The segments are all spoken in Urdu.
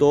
2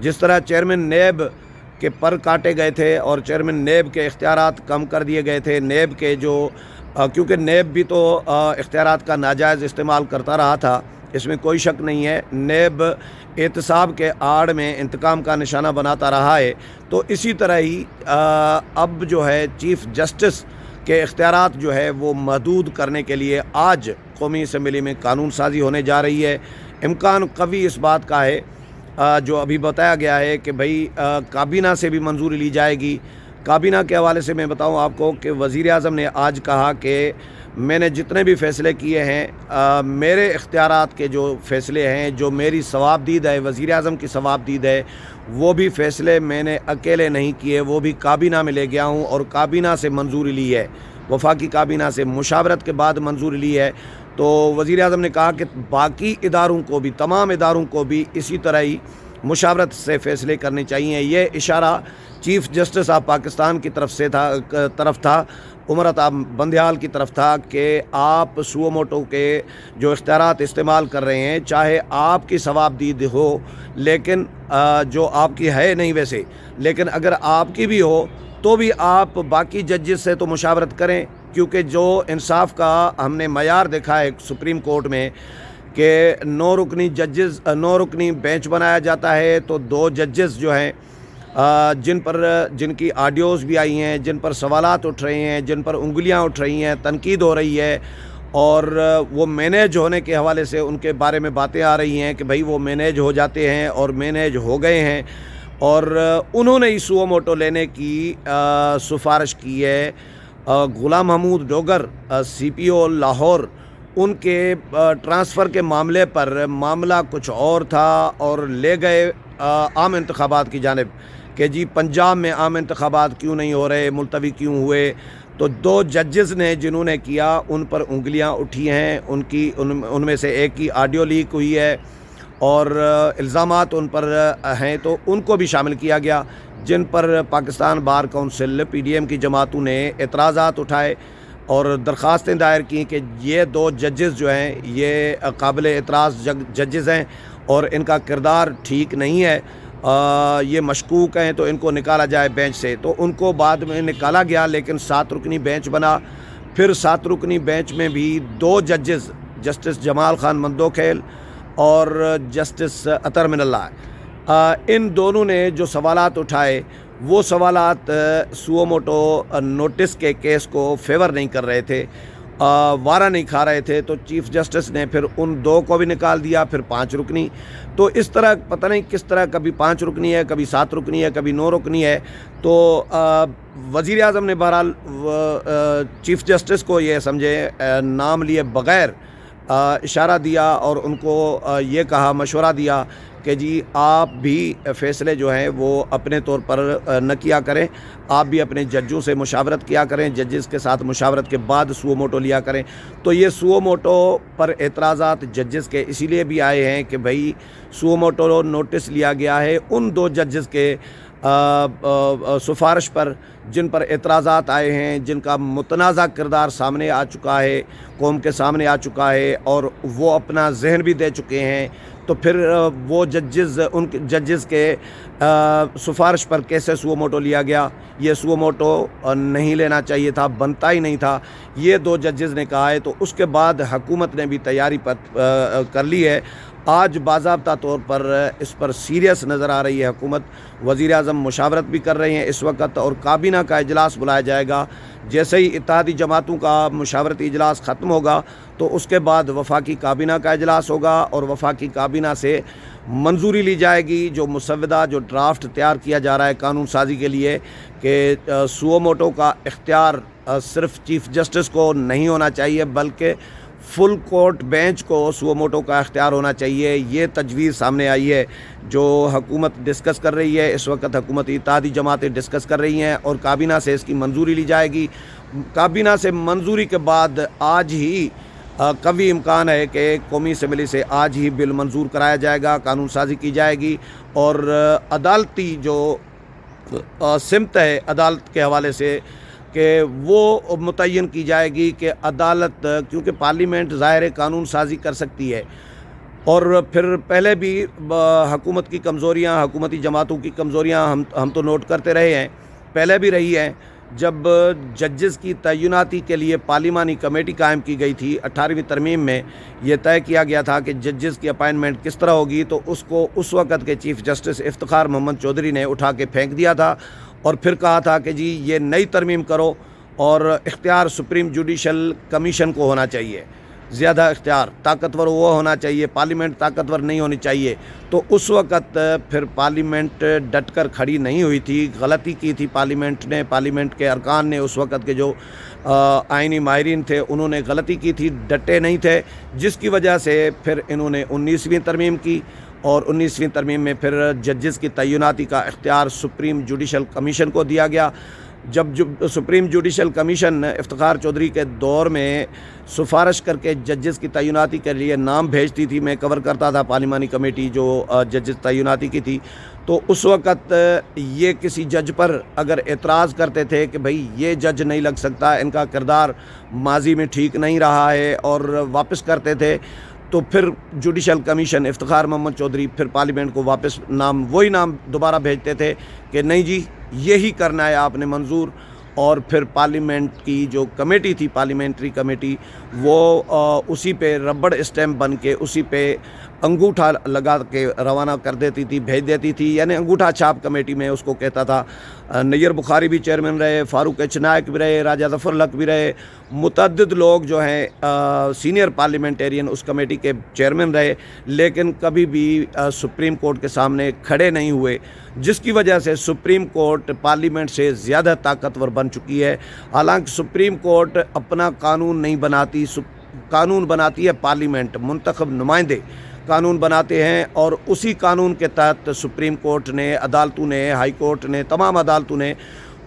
جس طرح چیئرمین نیب کے پر کاٹے گئے تھے اور چیئرمین نیب کے اختیارات کم کر دیے گئے تھے، نیب کے جو کیونکہ نیب بھی تو اختیارات کا ناجائز استعمال کرتا رہا تھا، اس میں کوئی شک نہیں ہے، نیب احتساب کے آڑ میں انتقام کا نشانہ بناتا رہا ہے، تو اسی طرح ہی اب جو ہے چیف جسٹس کے اختیارات جو ہے وہ محدود کرنے کے لیے آج قومی اسمبلی میں قانون سازی ہونے جا رہی ہے۔ امکان قوی اس بات کا ہے جو ابھی بتایا گیا ہے کہ بھئی کابینہ سے بھی منظوری لی جائے گی۔ کابینہ کے حوالے سے میں بتاؤں آپ کو کہ وزیر اعظم نے آج کہا کہ میں نے جتنے بھی فیصلے کیے ہیں، میرے اختیارات کے جو فیصلے ہیں، جو میری ثوابدید ہے، وزیر اعظم کی ثوابدید ہے، وہ بھی فیصلے میں نے اکیلے نہیں کیے، وہ بھی کابینہ میں لے گیا ہوں اور کابینہ سے منظوری لی ہے، وفاقی کابینہ سے مشاورت کے بعد منظوری لی ہے۔ تو وزیر اعظم نے کہا کہ باقی اداروں کو بھی، تمام اداروں کو بھی اسی طرح ہی مشاورت سے فیصلے کرنے چاہیے۔ یہ اشارہ چیف جسٹس آف پاکستان کی طرف تھا، عمر عطا بندیال کی طرف تھا کہ آپ سو موٹو کے جو اختیارات استعمال کر رہے ہیں، چاہے آپ کی ثوابدید ہو، لیکن جو آپ کی ہے نہیں ویسے، لیکن اگر آپ کی بھی ہو تو بھی آپ باقی ججز سے تو مشاورت کریں، کیونکہ جو انصاف کا ہم نے معیار دیکھا ہے سپریم کورٹ میں کہ 9 رکنی بینچ بنایا جاتا ہے، تو 2 ججز جو ہیں جن کی آڈیوز بھی آئی ہیں، جن پر سوالات اٹھ رہے ہیں، جن پر انگلیاں اٹھ رہی ہیں، تنقید ہو رہی ہے، اور وہ مینیج ہونے کے حوالے سے ان کے بارے میں باتیں آ رہی ہیں کہ بھئی وہ مینیج ہو جاتے ہیں اور مینیج ہو گئے ہیں، اور انہوں نے سو موٹو لینے کی سفارش کی ہے۔ غلام محمود ڈوگر سی پی او لاہور، ان کے ٹرانسفر کے معاملے پر معاملہ کچھ اور تھا اور لے گئے عام انتخابات کی جانب کہ جی پنجاب میں عام انتخابات کیوں نہیں ہو رہے، ملتوی کیوں ہوئے، تو 2 ججز نے جنہوں نے کیا ان پر انگلیاں اٹھی ہیں، ان میں سے ایک کی آڈیو لیک ہوئی ہے اور الزامات ان پر ہیں، تو ان کو بھی شامل کیا گیا، جن پر Pakistan bar council P D M کی جماعتوں نے اعتراضات اٹھائے اور درخواستیں دائر کیں کہ یہ 2 ججز جو ہیں یہ قابل اعتراض ججز ہیں اور ان کا کردار ٹھیک نہیں ہے، یہ مشکوک ہیں، تو ان کو نکالا جائے بینچ سے۔ تو ان کو بعد میں نکالا گیا، لیکن 7 رکنی بینچ بنا۔ پھر 7 رکنی بینچ میں بھی 2 ججز، جسٹس جمال خان مندوکھیل اور جسٹس اطہر من اللہ، ان دونوں نے جو سوالات اٹھائے وہ سوالات سو موٹو نوٹس کے کیس کو فیور نہیں کر رہے تھے، وارہ نہیں کھا رہے تھے، تو چیف جسٹس نے پھر ان 2 کو بھی نکال دیا، پھر 5 رکنی۔ تو اس طرح پتہ نہیں کس طرح کبھی 5 رکنی ہے، کبھی 7 رکنی ہے، کبھی 9 رکنی ہے۔ تو وزیر اعظم نے بہرحال چیف جسٹس کو یہ سمجھے نام لیے بغیر اشارہ دیا اور ان کو یہ کہا، مشورہ دیا کہ جی آپ بھی فیصلے جو ہیں وہ اپنے طور پر نہ کیا کریں، آپ بھی اپنے ججوں سے مشاورت کیا کریں، ججز کے ساتھ مشاورت کے بعد سو موٹو لیا کریں۔ تو یہ سو موٹو پر اعتراضات ججز کے اسی لیے بھی آئے ہیں کہ بھئی سو موٹو نوٹس لیا گیا ہے ان 2 ججز کے سفارش پر جن پر اعتراضات آئے ہیں، جن کا متنازع کردار سامنے آ چکا ہے، قوم کے سامنے آ چکا ہے، اور وہ اپنا ذہن بھی دے چکے ہیں۔ تو پھر وہ ججز، ان ججز کے سفارش پر کیسے سو موٹو لیا گیا؟ یہ سو موٹو نہیں لینا چاہیے تھا، بنتا ہی نہیں تھا، یہ 2 ججز نے کہا ہے۔ تو اس کے بعد حکومت نے بھی تیاری کر لی ہے۔ آج باضابطہ طور پر اس پر سیریس نظر آ رہی ہے حکومت، وزیر اعظم مشاورت بھی کر رہے ہیں اس وقت، اور کابینہ کا اجلاس بلایا جائے گا۔ جیسے ہی اتحادی جماعتوں کا مشاورتی اجلاس ختم ہوگا تو اس کے بعد وفاقی کابینہ کا اجلاس ہوگا، اور وفاقی کابینہ سے منظوری لی جائے گی جو مسودہ، جو ڈرافٹ تیار کیا جا رہا ہے قانون سازی کے لیے، کہ سو موٹو کا اختیار صرف چیف جسٹس کو نہیں ہونا چاہیے بلکہ فل کورٹ بینچ کو سو موٹو کا اختیار ہونا چاہیے۔ یہ تجویز سامنے آئی ہے جو حکومت ڈسکس کر رہی ہے اس وقت، حکومت اتحادی جماعتیں ڈسکس کر رہی ہیں، اور کابینہ سے اس کی منظوری لی جائے گی۔ کابینہ سے منظوری کے بعد آج ہی قوی امکان ہے کہ قومی اسمبلی سے آج ہی بل منظور کرایا جائے گا، قانون سازی کی جائے گی، اور عدالتی جو سمت ہے عدالت کے حوالے سے کہ وہ متعین کی جائے گی کہ عدالت، کیونکہ پارلیمنٹ ظاہر قانون سازی کر سکتی ہے، اور پھر پہلے بھی حکومت کی کمزوریاں، حکومتی جماعتوں کی کمزوریاں ہم تو نوٹ کرتے رہے ہیں، پہلے بھی رہی ہیں۔ جب ججز کی تعیناتی کے لیے پارلیمانی کمیٹی قائم کی گئی تھی 18ویں ترمیم میں، یہ طے کیا گیا تھا کہ ججز کی اپائنٹمنٹ کس طرح ہوگی، تو اس کو اس وقت کے چیف جسٹس افتخار محمد چودھری نے اٹھا کے پھینک دیا تھا اور پھر کہا تھا کہ جی یہ نئی ترمیم کرو اور اختیار سپریم جوڈیشل کمیشن کو ہونا چاہیے، زیادہ اختیار طاقتور وہ ہونا چاہیے، پارلیمنٹ طاقتور نہیں ہونی چاہیے۔ تو اس وقت پھر پارلیمنٹ ڈٹ کر کھڑی نہیں ہوئی تھی، غلطی کی تھی پارلیمنٹ نے، پارلیمنٹ کے ارکان نے، اس وقت کے جو آئینی ماہرین تھے انہوں نے غلطی کی تھی، ڈٹے نہیں تھے، جس کی وجہ سے پھر انہوں نے 19ویں ترمیم کی اور 19ویں ترمیم میں پھر ججز کی تعیناتی کا اختیار سپریم جوڈیشل کمیشن کو دیا گیا۔ جب supreme judicial commission Iftikhar Chaudhry کے دور میں سفارش کر کے ججز کی تعیناتی کے لیے نام بھیجتی تھی، میں کور کرتا تھا پارلیمانی کمیٹی جو ججز تعیناتی کی تھی، تو اس وقت یہ کسی جج پر اگر اعتراض کرتے تھے کہ بھئی یہ جج نہیں لگ سکتا، ان کا کردار ماضی میں ٹھیک نہیں رہا ہے، اور واپس کرتے تھے، تو پھر جوڈیشل کمیشن افتخار محمد چودھری پھر پارلیمنٹ کو واپس وہی نام دوبارہ بھیجتے تھے کہ نہیں جی یہی کرنا ہے آپ نے منظور، اور پھر پارلیمنٹ کی جو کمیٹی تھی پارلیمنٹری کمیٹی وہ اسی پہ ربڑ اسٹیمپ بن کے اسی پہ انگوٹھا لگا کے روانہ کر دیتی تھی، بھیج دیتی تھی، یعنی انگوٹھا چھاپ کمیٹی میں اس کو کہتا تھا۔ نیر بخاری بھی چیئرمین رہے، فاروق چنائک بھی رہے، راجہ ظفر الحق بھی رہے، متعدد لوگ جو ہیں سینئر پارلیمنٹیرین اس کمیٹی کے چیئرمین رہے، لیکن کبھی بھی سپریم کورٹ کے سامنے کھڑے نہیں ہوئے، جس کی وجہ سے سپریم کورٹ پارلیمنٹ سے زیادہ طاقتور بن چکی ہے۔ حالانکہ سپریم کورٹ اپنا قانون نہیں بناتی، قانون بناتی ہے پارلیمنٹ، منتخب نمائندے قانون بناتے ہیں، اور اسی قانون کے تحت سپریم کورٹ نے، عدالتوں نے، ہائی کورٹ نے، تمام عدالتوں نے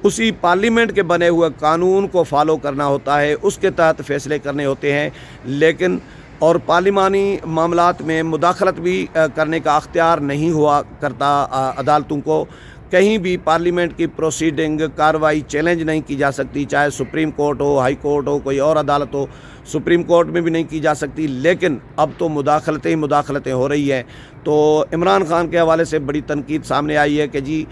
اسی پارلیمنٹ کے بنے ہوئے قانون کو فالو کرنا ہوتا ہے، اس کے تحت فیصلے کرنے ہوتے ہیں، لیکن اور پارلیمانی معاملات میں مداخلت بھی کرنے کا اختیار نہیں ہوا کرتا عدالتوں کو۔ کہیں بھی پارلیمنٹ کی پروسیڈنگ کارروائی چیلنج نہیں کی جا سکتی، چاہے سپریم کورٹ ہو، ہائی کورٹ ہو، کوئی اور عدالت ہو، سپریم کورٹ میں بھی نہیں کی جا سکتی، لیکن اب تو مداخلتیں ہو رہی ہیں۔ تو عمران خان کے حوالے سے بڑی تنقید سامنے آئی ہے کہ جی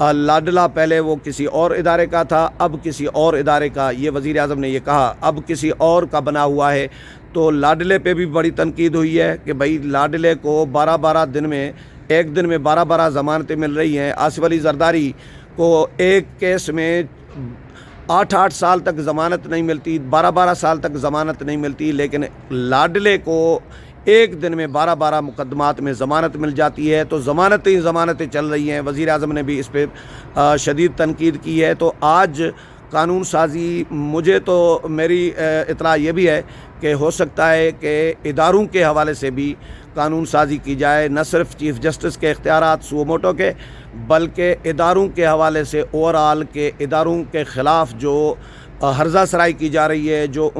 لاڈلا پہلے وہ کسی اور ادارے کا تھا، اب کسی اور ادارے کا، یہ وزیر اعظم نے یہ کہا، اب کسی اور کا بنا ہوا ہے۔ تو لاڈلے پہ بھی بڑی تنقید ہوئی ہے کہ بھائی لاڈلے کو 12 دن میں، ایک دن میں 12 ضمانتیں مل رہی ہیں۔ آصف علی زرداری کو ایک کیس میں 8 سال تک ضمانت نہیں ملتی، 12 سال تک ضمانت نہیں ملتی، لیکن لاڈلے کو ایک دن میں 12 مقدمات میں ضمانت مل جاتی ہے۔ تو ضمانتیں چل رہی ہیں، وزیر اعظم نے بھی اس پہ شدید تنقید کی ہے۔ تو آج قانون سازی، مجھے تو میری اطلاع یہ بھی ہے کہ ہو سکتا ہے کہ اداروں کے حوالے سے بھی قانون سازی کی جائے، نہ صرف چیف جسٹس کے اختیارات سو موٹو کے، بلکہ اداروں کے حوالے سے اوورآل کے اداروں کے خلاف جو ہرزہ سرائی کی جا رہی ہے، جو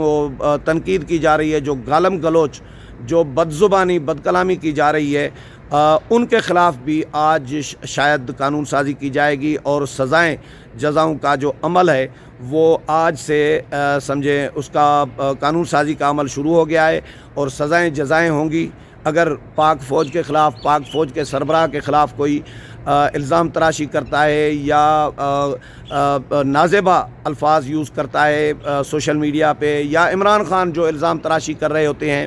تنقید کی جا رہی ہے، جو گالم گلوچ، جو بد زبانی، بد کلامی کی جا رہی ہے، ان کے خلاف بھی آج شاید قانون سازی کی جائے گی، اور جزاؤں کا جو عمل ہے وہ آج سے سمجھیں اس کا قانون سازی کا عمل شروع ہو گیا ہے، اور جزائیں ہوں گی۔ اگر پاک فوج کے خلاف، پاک فوج کے سربراہ کے خلاف کوئی الزام تراشی کرتا ہے یا نازیبا الفاظ یوز کرتا ہے سوشل میڈیا پہ، یا عمران خان جو الزام تراشی کر رہے ہوتے ہیں،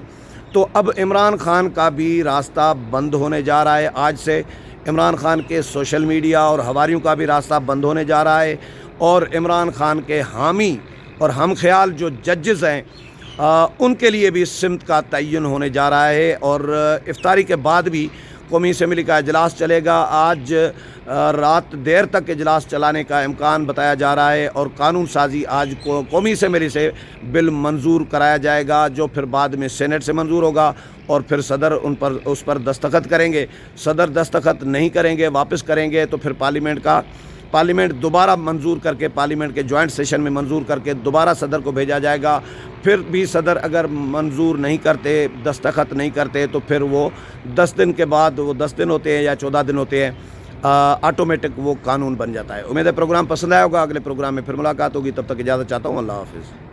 تو اب عمران خان کا بھی راستہ بند ہونے جا رہا ہے۔ آج سے عمران خان کے سوشل میڈیا اور حواریوں کا بھی راستہ بند ہونے جا رہا ہے، اور عمران خان کے حامی اور ہم خیال جو ججز ہیں ان کے لیے بھی سمت کا تعین ہونے جا رہا ہے۔ اور افطاری کے بعد بھی قومی اسمبلی کا اجلاس چلے گا۔ آج رات دیر تک اجلاس چلانے کا امکان بتایا جا رہا ہے، اور قانون سازی آج قومی اسمبلی سے بل منظور کرایا جائے گا، جو پھر بعد میں سینٹ سے منظور ہوگا، اور پھر صدر اس پر دستخط کریں گے۔ صدر دستخط نہیں کریں گے، واپس کریں گے، تو پھر پارلیمنٹ دوبارہ منظور کر کے، پارلیمنٹ کے جوائنٹ سیشن میں منظور کر کے دوبارہ صدر کو بھیجا جائے گا۔ پھر بھی صدر اگر منظور نہیں کرتے، دستخط نہیں کرتے، تو پھر وہ 10 دن کے بعد، وہ 10 دن ہوتے ہیں یا 14 دن ہوتے ہیں، آٹومیٹک وہ قانون بن جاتا ہے۔ امید ہے پروگرام پسند آیا ہوگا، اگلے پروگرام میں پھر ملاقات ہوگی، تب تک اجازت چاہتا ہوں، اللہ حافظ۔